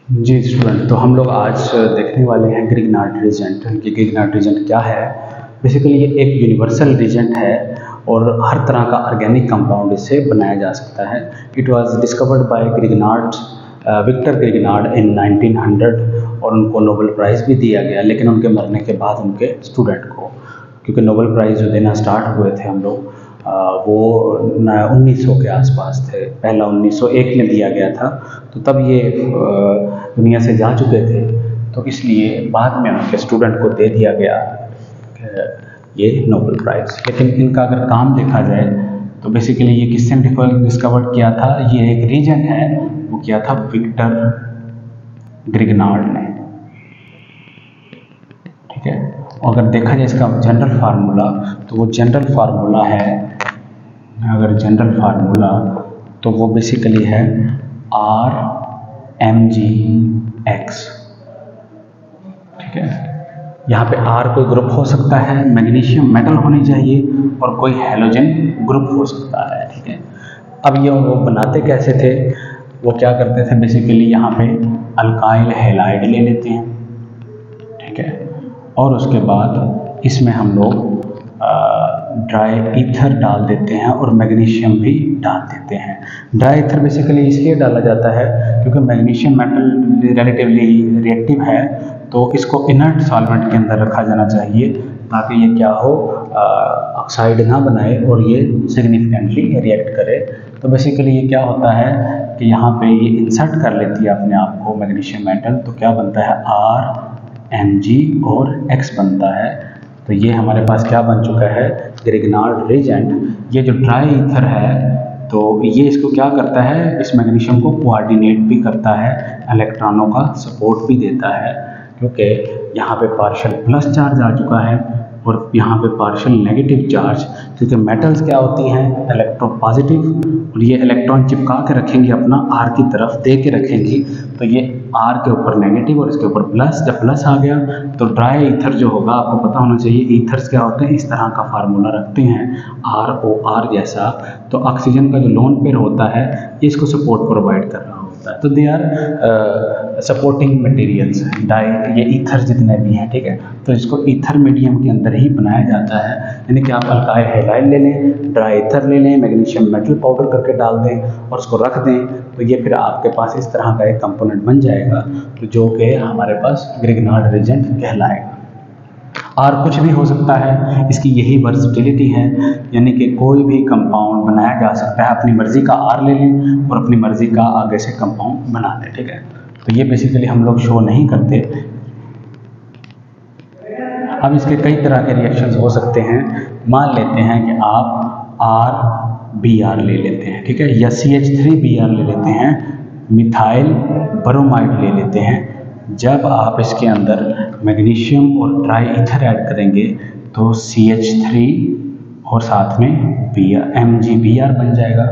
जी student, तो हम लोग आज देखने वाले हैं ग्रिग्नार्ड रीजेंट कि ग्रिग्नार्ड रीजेंट क्या है। बेसिकली ये एक यूनिवर्सल रीजेंट है और हर तरह का ऑर्गेनिक कंपाउंड इससे बनाया जा सकता है। It was discovered by Grignard, Victor Grignard in 1900 और उनको नोबेल प्राइज़ भी दिया गया, लेकिन उनके मरने के बाद उनके स्टूडेंट को, क्योंकि नोबेल प्राइज़ जो देना स्टार्ट हुए थे हम लोग वो 1900 के आसपास थे। पहला 1901 में दिया गया था, तो तब ये दुनिया से जा चुके थे, तो इसलिए बाद में उनके स्टूडेंट को दे दिया गया ये नोबेल प्राइज़। लेकिन इनका अगर काम देखा जाए तो बेसिकली ये किसने डिस्कवर किया था, ये एक रीजन है, वो किया था विक्टर ग्रिग्नार्ड ने। ठीक है, अगर देखा जाए इसका जनरल फार्मूला, तो वो जनरल फार्मूला है, अगर जनरल फार्मूला तो वो बेसिकली है RMgX। ठीक है, यहाँ पे R कोई ग्रुप हो सकता है, मैग्नीशियम मेटल होनी चाहिए, और कोई हैलोजन ग्रुप हो सकता है। ठीक है, अब ये वो बनाते कैसे थे, वो क्या करते थे, बेसिकली यहाँ पे अल्काइल हैलाइड ले लेते हैं। ठीक है, और उसके बाद इसमें हम लोग ड्राई ईथर डाल देते हैं और मैग्नीशियम भी डाल देते हैं। ड्राई ईथर बेसिकली इसलिए डाला जाता है क्योंकि मैग्नीशियम मेटल रिलेटिवली रिएक्टिव है, तो इसको इनर्ट सॉल्वेंट के अंदर रखा जाना चाहिए ताकि ये क्या हो, ऑक्साइड ना बनाए और ये सिग्निफिकेंटली रिएक्ट करे। तो बेसिकली ये क्या होता है कि यहाँ पे ये इंसर्ट कर लेती है अपने आप को मैग्नीशियम मेटल, तो क्या बनता है RMg और X बनता है। तो ये हमारे पास क्या बन चुका है, ग्रिग्नार्ड रीजेंट। ये जो ड्राई ईथर है तो ये इसको क्या करता है, इस मैग्नीशियम को कोऑर्डिनेट भी करता है, इलेक्ट्रॉनों का सपोर्ट भी देता है, क्योंकि यहाँ पे पार्शियल प्लस चार्ज आ चुका है और यहाँ पे पार्शियल नेगेटिव चार्ज, क्योंकि मेटल्स क्या होती हैं, इलेक्ट्रोपॉजिटिव, और ये इलेक्ट्रॉन चिपका के रखेंगी अपना R की तरफ दे के रखेंगी, तो ये R के ऊपर नेगेटिव और इसके ऊपर प्लस। जब प्लस आ गया तो ड्राई ईथर जो होगा, आपको पता होना चाहिए ईथर्स क्या होते हैं, इस तरह का फार्मूला रखते हैं ROR जैसा। तो ऑक्सीजन का जो लोन पेयर होता है ये इसको सपोर्ट प्रोवाइड कर रहा होता है, तो they are supporting materials dye, ये ईथर जितने भी हैं। ठीक है, तो इसको ईथर मीडियम के अंदर ही बनाया जाता है, यानी कि आप अल्काइल हैलाइड ले लें, ड्राई ईथर ले लें, मैग्नीशियम मेटल पाउडर करके डाल दें और उसको रख दें, तो ये फिर आपके पास इस तरह का एक कंपोनेंट बन जाएगा, तो जो कि हमारे पास ग्रिग्नार्ड रीजेंट कहलाएगा। और कुछ भी हो सकता है, इसकी यही वर्सटिलिटी है, यानी कि कोई भी कंपाउंड बनाया जा सकता है, अपनी मर्जी का R ले लें और अपनी मर्जी का आगे से कंपाउंड बना लें। ठीक है, तो ये बेसिकली हम लोग शो नहीं करते। अब इसके कई तरह के रिएक्शंस हो सकते हैं। मान लेते हैं कि आप RBr ले लेते हैं, ठीक है, या CH3Br ले लेते हैं, मिथाइल ब्रोमाइड ले लेते हैं। जब आप इसके अंदर मैग्नीशियम और ड्राई ईथर ऐड करेंगे तो CH3 और साथ में MgBr बन जाएगा,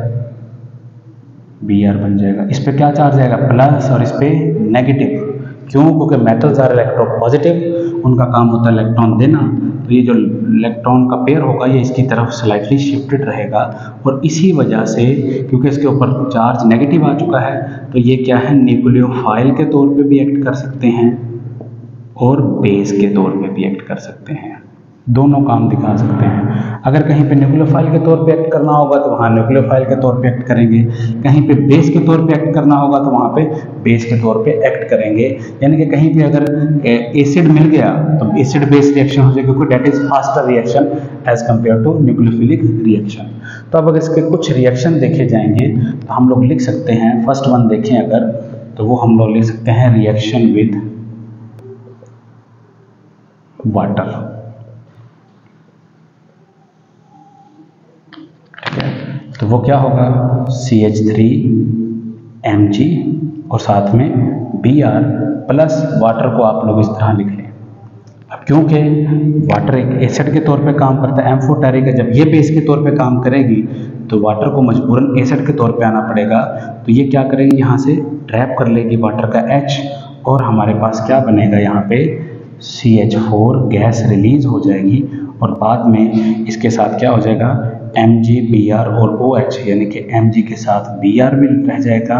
Br बन जाएगा। इस पे क्या चार्ज आएगा, प्लस, और इस पे नेगेटिव। क्यों, क्योंकि मेटल्स आर इलेक्ट्रोपॉजिटिव, उनका काम होता है इलेक्ट्रॉन देना, तो ये जो इलेक्ट्रॉन का पेयर होगा ये इसकी तरफ स्लाइटली शिफ्टेड रहेगा, और इसी वजह से क्योंकि इसके ऊपर चार्ज नेगेटिव आ चुका है, तो ये क्या है, न्यूक्लियोफाइल के तौर पे भी एक्ट कर सकते हैं और बेस के तौर पे भी एक्ट कर सकते हैं, दोनों काम दिखा सकते हैं। अगर कहीं पे न्यूक्लियोफाइल के तौर पे एक्ट करना होगा तो वहाँ न्यूक्लियोफाइल के तौर पे एक्ट करेंगे, कहीं पे बेस के तौर पे एक्ट करना होगा तो वहाँ पे बेस के तौर पे एक्ट करेंगे। यानी कि कहीं पे अगर एसिड मिल गया तो एसिड बेस रिएक्शन हो जाएगी, क्योंकि that is faster reaction as compare to nucleophilic reaction. तो अब अगर इसके कुछ रिएक्शन देखे जाएंगे तो हम लोग लिख सकते हैं, फर्स्ट वन देखें अगर, तो वो हम लोग लिख सकते हैं रिएक्शन विद वाटर। तो वो क्या होगा, CH3Mg और साथ में Br प्लस वाटर को आप लोग इस तरह लिख लें। अब क्योंकि वाटर एक एसिड के तौर पे काम करता है, एम्फोटेरिक है, जब ये बेस के तौर पे काम करेगी तो वाटर को मजबूरन एसिड के तौर पे आना पड़ेगा, तो ये क्या करेगी, यहाँ से ट्रैप कर लेगी वाटर का H, और हमारे पास क्या बनेगा, यहाँ पे CH4 गैस रिलीज हो जाएगी, और बाद में इसके साथ क्या हो जाएगा, MgBr और OH, यानी कि Mg के साथ Br भी रह जाएगा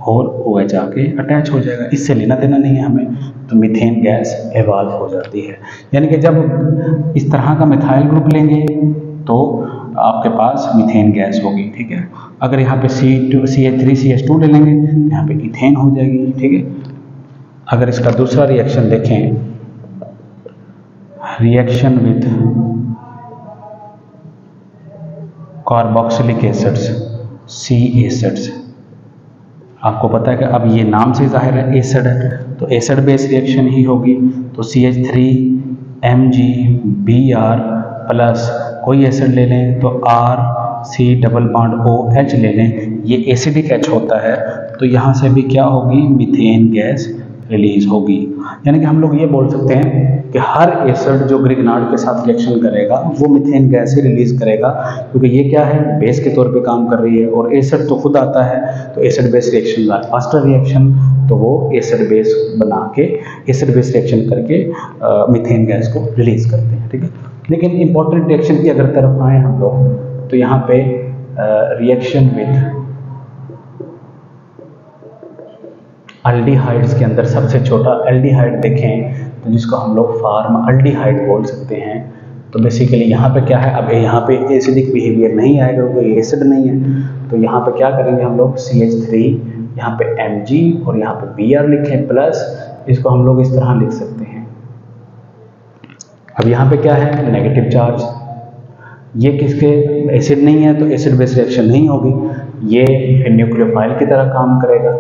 और OH आके अटैच हो जाएगा, इससे लेना देना नहीं है हमें, तो मीथेन गैस एवॉल्व हो जाती है। यानी कि जब इस तरह का मिथाइल ग्रुप लेंगे तो आपके पास मीथेन गैस होगी, ठीक है। अगर यहाँ पे CH3CH2 ले लेंगे तो यहाँ पे इथेन हो जाएगी, ठीक है। अगर इसका दूसरा रिएक्शन देखें, reaction with carboxylic acids, C acids, आपको पता है कि अब ये नाम से जाहिर है एसिड है, तो एसिड बेस रिएक्शन ही होगी। तो CH3Mg Br+ कोई एसिड ले लें तो RC डबल बॉन्ड OH ले लें, ये एसिडिक H होता है, तो यहाँ से भी क्या होगी, मीथेन गैस रिलीज होगी। यानी कि हम लोग ये बोल सकते हैं कि हर एसिड जो ग्रिगनार्ड के साथ रिएक्शन करेगा वो मीथेन गैस ही रिलीज करेगा, क्योंकि ये क्या है, बेस के तौर पे काम कर रही है, और एसिड तो खुद आता है, तो एसिड बेस रिएक्शन का फास्टर रिएक्शन, तो वो एसिड बेस बना के एसिड बेस रिएक्शन करके मीथेन गैस को रिलीज करते हैं, ठीक है। लेकिन इंपॉर्टेंट रिएक्शन की अगर तरफ आए हम लोग, तो यहाँ पे रिएक्शन विद अल्डिहाइड्स के अंदर सबसे छोटा एल्डिहाइड देखें तो जिसको हम लोग फॉर्मल्डिहाइड बोल सकते हैं। तो बेसिकली यहाँ पे क्या है, अब यहाँ पे एसिडिक बिहेवियर नहीं आएगा क्योंकि एसिड नहीं है, तो यहाँ पे क्या करेंगे हम लोग, CH3 यहाँ पे Mg और यहाँ पे Br लिखें प्लस, इसको हम लोग इस तरह लिख सकते हैं। अब यहाँ पे क्या है, नेगेटिव चार्ज, ये किसके, एसिड नहीं है तो एसिड बेस रिएक्शन नहीं होगी, ये फिर न्यूक्लियोफाइल की तरह काम करेगा।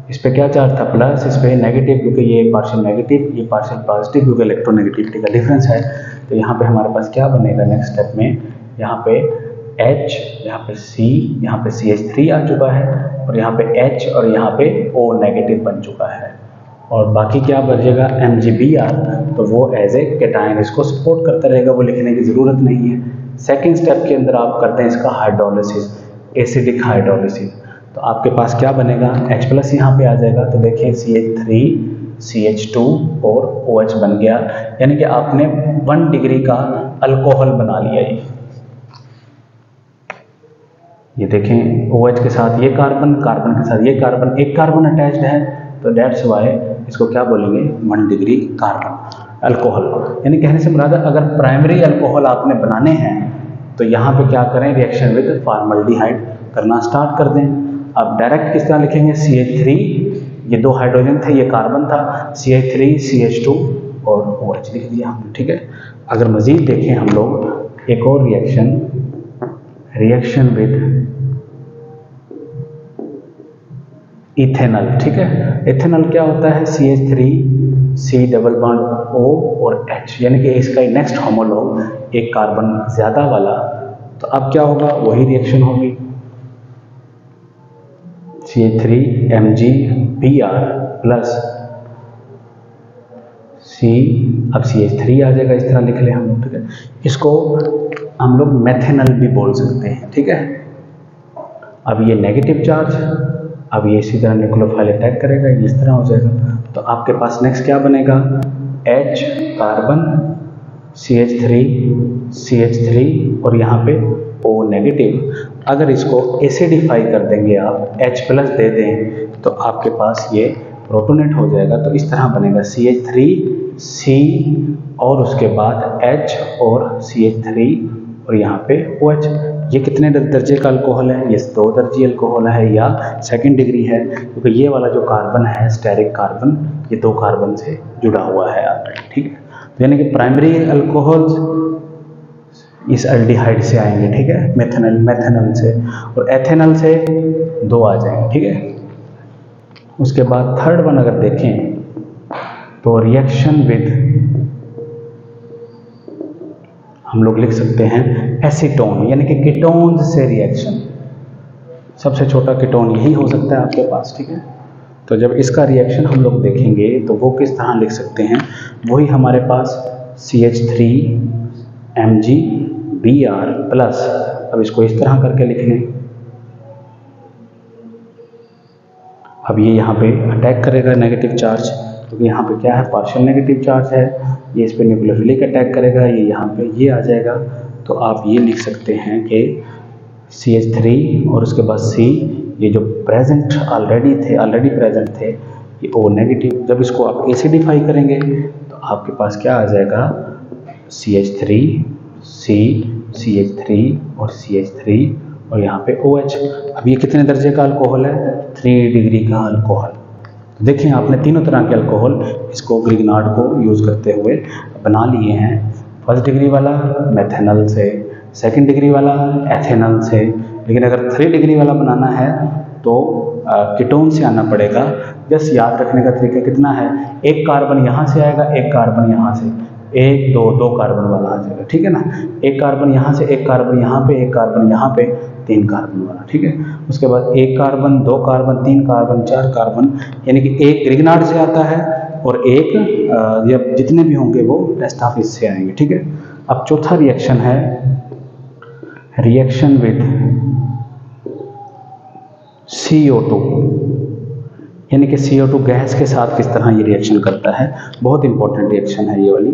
इस पे क्या चार्ज था, प्लस, इस पे नेगेटिव, क्योंकि ये पार्शियल नेगेटिव, ये पार्शियल पॉजिटिव, क्योंकि इलेक्ट्रोनेगेटिविटी का डिफरेंस है। तो यहाँ पे हमारे पास क्या बनेगा नेक्स्ट स्टेप में, यहाँ पे H, यहाँ पे C, यहाँ पे CH3 आ चुका है, और यहाँ पे H और यहाँ पे O नेगेटिव बन चुका है, और बाकी क्या बचेगा, MgBr, तो वो एज ए कैटायन इसको सपोर्ट करता रहेगा, वो लिखने की ज़रूरत नहीं है। सेकेंड स्टेप के अंदर आप करते हैं इसका हाइड्रोलिसिस, एसिडिक हाइड्रोलिसिस, तो आपके पास क्या बनेगा, H+ यहाँ पे आ जाएगा, तो देखिए CH3 CH2 और OH बन गया, यानी कि आपने 1 डिग्री का अल्कोहल बना लिया। ये देखें OH के साथ ये कार्बन, कार्बन के साथ ये कार्बन, एक कार्बन अटैच्ड है, तो दैट्स वाई इसको क्या बोलेंगे, 1 डिग्री कार्बन अल्कोहल। यानी कहने से मुराद अगर प्राइमरी अल्कोहल आपने बनाने हैं तो यहाँ पे क्या करें, रिएक्शन विद फॉर्मल्डिहाइड करना स्टार्ट कर दें। अब डायरेक्ट किस तरह लिखेंगे, CH3, ये 2 हाइड्रोजन थे, ये कार्बन था, CH3 CH2 और OH लिख दिया हमने, ठीक है। अगर मजीद देखें हम लोग एक और रिएक्शन विद इथेनॉल, ठीक है। इथेनॉल क्या होता है, CH3 C double bond O और H, यानी कि इसका नेक्स्ट होमोलॉग एक कार्बन ज्यादा वाला, तो अब क्या होगा, वही रिएक्शन होगी, CH3 Mg Br plus C, अब CH3 आ जाएगा, इस तरह लिख ले हम लोग, ठीक है। इसको हम लोग मेथेनॉल भी बोल सकते हैं, ठीक है। अब ये नेगेटिव चार्ज, अब ये इसी तरह न्यूक्लियोफाइल अटैक करेगा, ये इस तरह हो जाएगा, तो आपके पास नेक्स्ट क्या बनेगा, H कार्बन, CH3 और यहाँ पे O नेगेटिव। अगर इसको एसिडिफाई कर देंगे आप, H+ दे दें, तो आपके पास ये प्रोटोनेट हो जाएगा, तो इस तरह बनेगा CH3C और उसके बाद H और CH3 और यहाँ पे OH। ये कितने दर्जे का अल्कोहल है, ये 2 दर्जे अल्कोहल है या 2nd डिग्री है, क्योंकि ये वाला जो कार्बन है स्टेरिक कार्बन, ये 2 कार्बन से जुड़ा हुआ है ऑलरेडी, ठीक है। तो यानी कि प्राइमरी अल्कोहल्स इस एल्डिहाइड से आएंगे, ठीक है, मेथेनॉल से, और एथेनॉल से 2 आ जाएंगे, ठीक है। उसके बाद थर्ड वन अगर देखें तो रिएक्शन विद, हम लोग लिख सकते हैं एसीटोन, यानी कि कीटोन से रिएक्शन, सबसे छोटा कीटोन यही हो सकता है आपके पास, ठीक है। तो जब इसका रिएक्शन हम लोग देखेंगे तो वो किस तरह लिख सकते हैं, वही हमारे पास CH3 Mg Br प्लस, अब इसको इस तरह करके लिख लें, अब ये यहाँ पे अटैक करेगा नेगेटिव चार्ज, क्योंकि यहाँ पे क्या है, पार्शियल नेगेटिव चार्ज है, ये इस पे न्यूक्लियोफिलिक अटैक करेगा, ये यहाँ पे ये आ जाएगा, तो आप ये लिख सकते हैं कि CH3 और उसके बाद C, ये जो ऑलरेडी प्रेजेंट थे ये O नेगेटिव, जब इसको आप एसिडिफाई करेंगे तो आपके पास क्या आ जाएगा CH3, C, CH3 और CH3 और यहाँ पे OH। अब ये कितने दर्जे का अल्कोहल है? 3 डिग्री का अल्कोहल। तो देखें आपने तीनों तरह के अल्कोहल इसको ग्रिगनार्ड को यूज़ करते हुए बना लिए हैं। फर्स्ट डिग्री वाला मेथेनॉल से, सेकंड डिग्री वाला एथेनॉल से, लेकिन अगर 3 डिग्री वाला बनाना है तो कीटोन से आना पड़ेगा। जस्ट याद रखने का तरीका कितना है, एक कार्बन यहाँ से आएगा, एक कार्बन यहाँ से, 1 2 2 कार्बन वाला आ जाएगा, ठीक है ना। एक कार्बन यहाँ से, एक कार्बन यहाँ पे, एक कार्बन यहाँ पे, 3 कार्बन वाला, ठीक है। उसके बाद 1 कार्बन, 2 कार्बन, 3 कार्बन, 4 कार्बन, यानी कि एक ग्रिगनार्ड से आता है और एक या जितने भी होंगे वो रेस्ट ऑफ इससे आएंगे, ठीक है। अब चौथा रिएक्शन है रिएक्शन विद CO2, यानी कि CO2 गैस के साथ किस तरह ये रिएक्शन करता है। बहुत इंपॉर्टेंट रिएक्शन है ये वाली।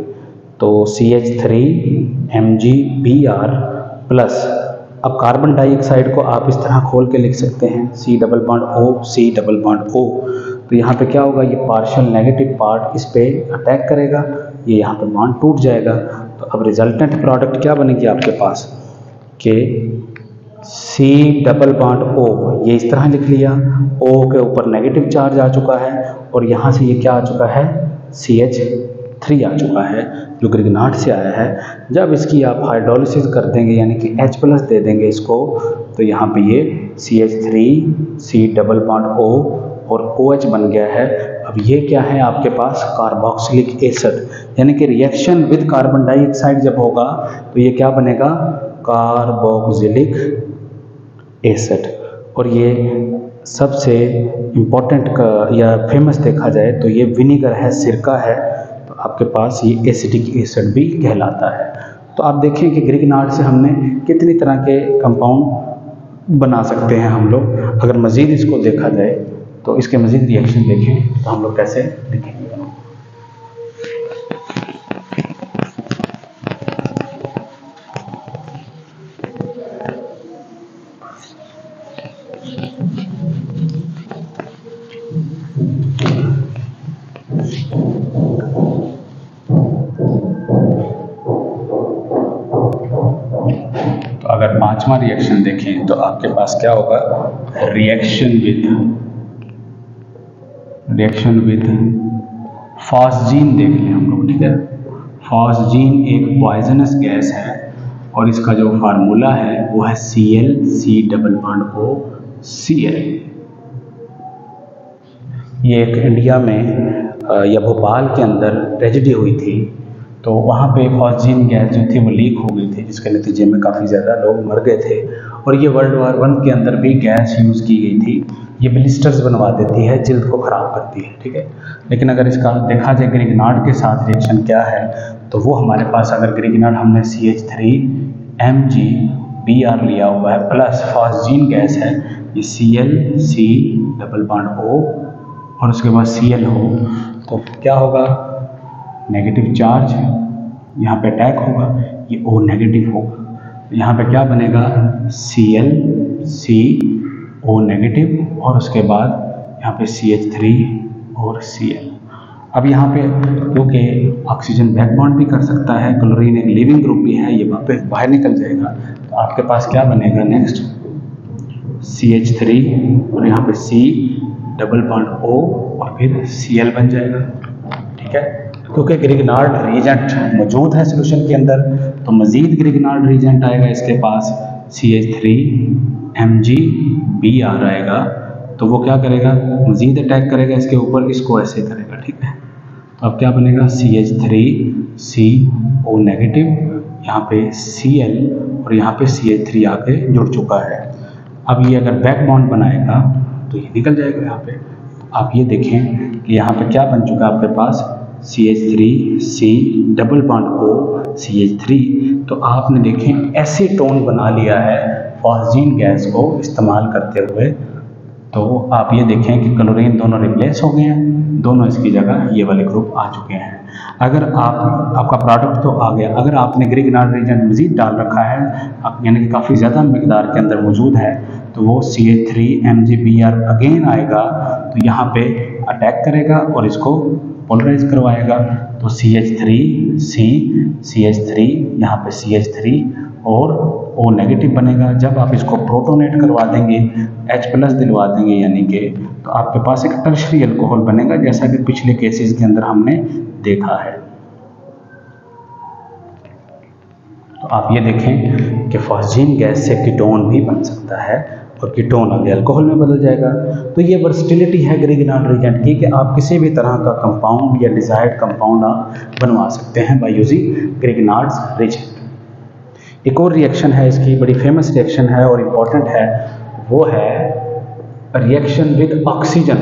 तो CH3MgBr प्लस, अब कार्बन डाइऑक्साइड को आप इस तरह खोल के लिख सकते हैं C double bond O, C double bond O। तो यहाँ पे क्या होगा, ये पार्शियल नेगेटिव पार्ट इस पे अटैक करेगा, ये यहाँ पे बॉन्ड टूट जाएगा। तो अब रिजल्टेंट प्रोडक्ट क्या बनेगी आपके पास कि C डबल बॉन्ड O, ये इस तरह लिख लिया, O के ऊपर नेगेटिव चार्ज आ चुका है और यहाँ से ये क्या आ चुका है, CH3 आ चुका है जो ग्रिगनार्ड से आया है। जब इसकी आप हाइड्रोलिसिस कर देंगे यानी कि H+ दे देंगे इसको, तो यहाँ पे ये CH3, C double bond O और OH बन गया है। अब ये क्या है आपके पास, कार्बोक्सिलिक एसिड, यानी कि रिएक्शन विद कार्बन डाइऑक्साइड जब होगा तो ये क्या बनेगा, कार्बोक्सिलिक एसिड। और ये सबसे इम्पोर्टेंट का या फेमस देखा जाए तो ये विनीगर है, सिरका है, तो आपके पास ये एसिटिक एसिड भी कहलाता है। तो आप देखें कि ग्रिगनार्ड से हमने कितनी तरह के कंपाउंड बना सकते हैं हम लोग। अगर मज़ीद इसको देखा जाए तो इसके मज़ीद रिएक्शन देखें तो हम लोग कैसे लिखेंगे। अगर पांचवा रिएक्शन देखें तो आपके पास क्या होगा, रिएक्शन विद फॉस्जीन देख लें हम लोग, ठीक है। फॉस्जीन एक पॉइजनस गैस है और इसका जो फार्मूला है वो है Cl, C double bond O, Cl। ये एक इंडिया में या भोपाल के अंदर ट्रेजेडी हुई थी, तो वहाँ पे फॉस्जीन गैस जो थी वो लीक हो गई थी, जिसके नतीजे में काफ़ी ज़्यादा लोग मर गए थे। और ये World War I के अंदर भी गैस यूज़ की गई थी। ये ब्लिस्टर्स बनवा देती है, जल्द को ख़राब करती है, ठीक है। लेकिन अगर इसका देखा जाए ग्रिगनार्ड के साथ रिएक्शन क्या है, तो वो हमारे पास अगर ग्रिगनार्ड हमने CH3MgBr लिया हुआ है प्लस फॉस्जीन गैस है, ये Cl, C double bond O और उसके बाद Cl हो, तो क्या होगा, नेगेटिव चार्ज यहाँ पे अटैक होगा, ये O नेगेटिव होगा। यहाँ पे क्या बनेगा, Cl, C, O नेगेटिव और उसके बाद यहाँ पे CH3 और Cl। अब यहाँ पे क्योंकि ऑक्सीजन बैक बॉन्ड भी कर सकता है, क्लोरीन एक लिविंग ग्रुप भी है, ये वापस बाहर निकल जाएगा, तो आपके पास क्या बनेगा नेक्स्ट, CH3 और यहाँ पे C डबल बॉन्ड O और फिर Cl बन जाएगा, ठीक है। क्योंकि ग्रिगनार्ड रीजेंट मौजूद है सोल्यूशन के अंदर, तो मज़ीद ग्रिगनार्ड रीजेंट आएगा इसके पास, CH3MgBr आएगा, तो वो क्या करेगा, मज़ीद अटैक करेगा इसके ऊपर, इसको ऐसे करेगा, ठीक है। तो अब क्या बनेगा, CH3CO नेगेटिव, यहाँ पे Cl और यहाँ पे CH3 आके जुड़ चुका है। अब ये अगर बैक बॉन्ड बनाएगा तो ये निकल जाएगा यहाँ पे। आप ये देखें कि यहाँ पे क्या बन चुका है आपके पास, CH3, C double bond O, CH3। तो आपने देखें एसीटोन बना लिया है फॉस्जीन गैस को इस्तेमाल करते हुए। तो आप ये देखें कि क्लोरीन दोनों रिप्लेस हो गए हैं, दोनों इसकी जगह ये वाले ग्रुप आ चुके हैं। अगर आपका प्रोडक्ट तो आ गया, अगर आपने ग्रिगनार्ड रीजेंट मज़ीद डाल रखा है, यानी कि काफ़ी ज़्यादा मिकदार के अंदर मौजूद है, तो वो CH3MgBr अगेन आएगा, तो यहाँ पे अटैक करेगा और इसको पोलराइज करवाएगा। तो CH3 यहाँ पे CH3 और O नेगेटिव बनेगा। जब आप इसको प्रोटोनेट करवा देंगे, H+ दिलवा देंगे यानी कि, तो आपके पास एक टर्शियरी अल्कोहल बनेगा, जैसा कि पिछले केसेस के अंदर हमने देखा है। तो आप ये देखें कि फॉस्जीन गैस से कीटोन भी बन सकता है और कीटोन आगे अल्कोहल में बदल जाएगा। तो ये वर्सटिलिटी है ग्रिग्नार्ड रिएजेंट की कि आप किसी भी तरह का कंपाउंड या डिजायर्ड कंपाउंड आप बनवा सकते हैं बाय यूजिंग ग्रिग्नार्ड्स रिएजेंट। एक और रिएक्शन है इसकी, बड़ी फेमस रिएक्शन है और इम्पॉर्टेंट है, वो है reaction with oxygen.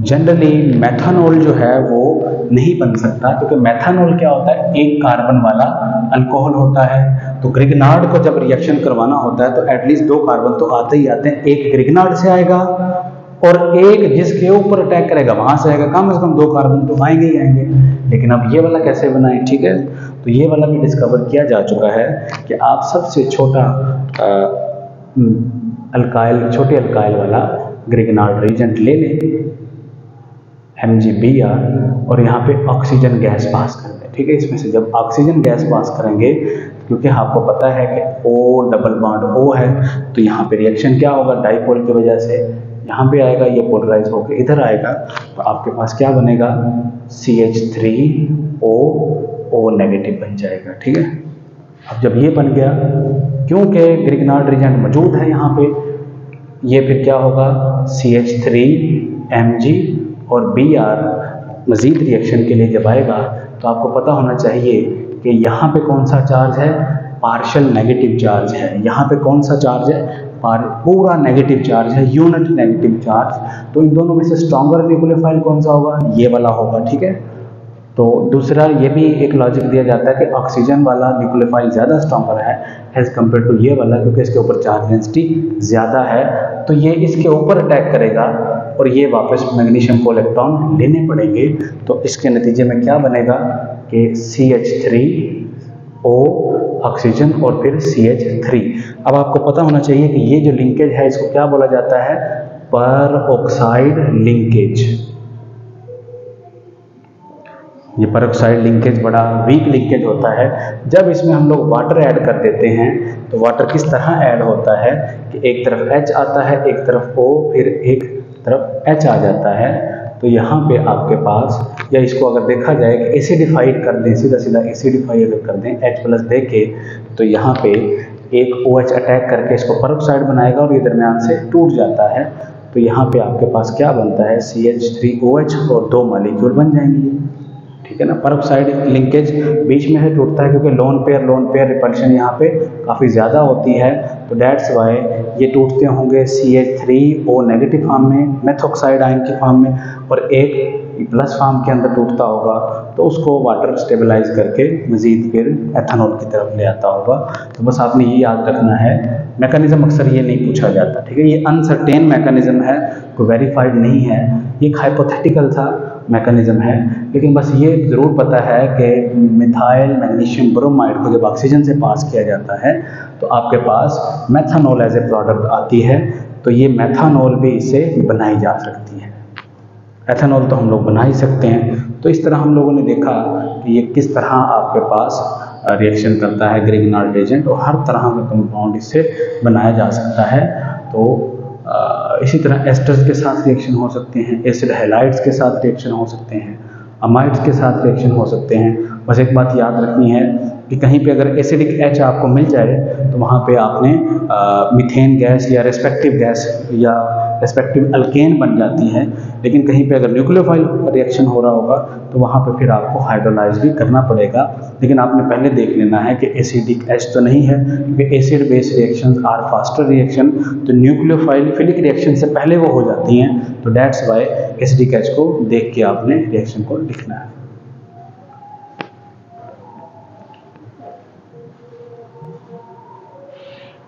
Generally methanol जो है वो नहीं बन सकता, क्योंकि मेथनॉल क्या होता है, एक कार्बन वाला अल्कोहल होता है। तो ग्रिग्नार्ड को जब रिएक्शन करवाना होता है तो एटलीस्ट 2 कार्बन तो आते ही आते हैं, एक ग्रिग्नार्ड से आएगा और एक जिसके ऊपर अटैक करेगा वहां से आएगा। कम से कम 2 कार्बन तो आएंगे ही आएंगे। लेकिन अब ये वाला कैसे बनाएं, ठीक है, तो ये वाला भी डिस्कवर किया जा चुका है कि आप सबसे छोटा अल्काइल, छोटे अल्काइल वाला ग्रिग्नार्ड रिएजेंट ले लें, MgBr, और यहाँ पे ऑक्सीजन गैस पास कर दें। ठीक है, इसमें से जब ऑक्सीजन गैस पास करेंगे, क्योंकि आपको पता है कि O डबल बॉन्ड O है, तो यहाँ पे रिएक्शन क्या होगा, डाइपोल की वजह से यहाँ पे आएगा, ये पोलराइज होकर इधर आएगा, तो आपके पास क्या बनेगा, CH3O नेगेटिव बन जाएगा। ठीक है, अब जब ये बन गया, क्योंकि ग्रिग्नार्ड रिएजेंट मौजूद है यहाँ पे, ये फिर क्या होगा, CH3Mg और Br मजीद रिएक्शन के लिए जब आएगा तो आपको पता होना चाहिए कि यहाँ पे कौन सा चार्ज है, पार्शियल नेगेटिव चार्ज है। यहाँ पे कौन सा चार्ज है, पूरा नेगेटिव चार्ज है, यूनिट नेगेटिव चार्ज। तो इन दोनों में से स्ट्रॉन्गर न्यूक्लियोफाइल कौन सा होगा, ये वाला होगा। ठीक है, तो दूसरा ये भी एक लॉजिक दिया जाता है कि ऑक्सीजन वाला न्यूक्लियोफाइल ज़्यादा स्ट्रॉन्गर है एज कम्पेयर टू ये वाला, क्योंकि इसके ऊपर चार्ज डेंसिटी ज़्यादा है, तो ये इसके ऊपर अटैक करेगा और ये वापस मैग्नीशियम को इलेक्ट्रॉन लेने पड़ेंगे। तो इसके नतीजे में क्या बनेगा कि CH3O ऑक्सीजन और फिर CH3। अब आपको पता होना चाहिए कि ये जो लिंकेज है इसको क्या बोला जाता है, पर ऑक्साइड लिंकेज। ये परऑक्साइड लिंकेज बड़ा वीक लिंकेज होता है। जब इसमें हम लोग वाटर ऐड कर देते हैं तो वाटर किस तरह ऐड होता है कि एक तरफ H आता है, एक तरफ O, फिर एक तरफ H आ जाता है। तो यहाँ पे आपके पास, या इसको अगर देखा जाए कि एसिडिफाइड कर दें, सीधा सीधा एसिडिफाई अगर कर दें H+ दे के, तो यहाँ पे एक OH अटैक करके इसको परऑक्साइड बनाएगा और ये दरमियान से टूट जाता है। तो यहाँ पे आपके पास क्या बनता है, CH3OH और 2 मॉलिक्यूल बन जाएंगे। ठीक है ना, परऑक्साइड लिंकेज बीच में है, टूटता है क्योंकि लोन पेयर रिपल्शन यहाँ पे काफ़ी ज़्यादा होती है, तो डेट्स वाई ये टूटते होंगे CH3O नेगेटिव फॉर्म में, मेथॉक्साइड आयन की फॉर्म में, और एक प्लस फॉर्म के अंदर टूटता होगा, तो उसको वाटर स्टेबलाइज करके मज़ीद फिर एथेनॉल की तरफ ले आता होगा। तो बस आपने ये याद रखना है, मैकेनिज्म अक्सर ये नहीं पूछा जाता। ठीक है, ये अनसर्टेन मैकेनिज्म है, कोई वेरीफाइड नहीं है, ये हाइपोथेटिकल सा मैकेनिज्म है, लेकिन बस ये ज़रूर पता है कि मिथाइल मैग्नीशियम ब्रोमाइड को जब ऑक्सीजन से पास किया जाता है तो आपके पास मेथनॉल एज ए प्रोडक्ट आती है, तो ये मेथनॉल भी इससे बनाई जा सकती है। एथेनॉल तो हम लोग बना ही सकते हैं। तो इस तरह हम लोगों ने देखा कि ये किस तरह आपके पास रिएक्शन करता है ग्रिग्नार्ड रिएजेंट, और हर तरह का कंपाउंड इससे बनाया जा सकता है। तो इसी तरह एस्टर्स के साथ रिएक्शन हो सकते हैं, एसिड हैलाइड्स के साथ रिएक्शन हो सकते हैं, अमाइड्स के साथ रिएक्शन हो सकते हैं। बस एक बात याद रखनी है कि कहीं पे अगर एसिडिक H आपको मिल जाए तो वहाँ पे आपने मीथेन गैस या रेस्पेक्टिव गैस या रेस्पेक्टिव अल्केन बन जाती है, लेकिन कहीं पे अगर न्यूक्लियोफाइल रिएक्शन हो रहा होगा तो वहाँ पे फिर आपको हाइड्रोलाइज भी करना पड़ेगा। लेकिन आपने पहले देख लेना है कि एसिडिक H तो नहीं है, क्योंकि acid base reactions are faster reaction, तो न्यूक्लियोफाइल फिलिक रिएक्शन से पहले वो हो जाती हैं। तो डेट्स वाई एसिडिक H को देख के आपने रिएक्शन को लिखना है।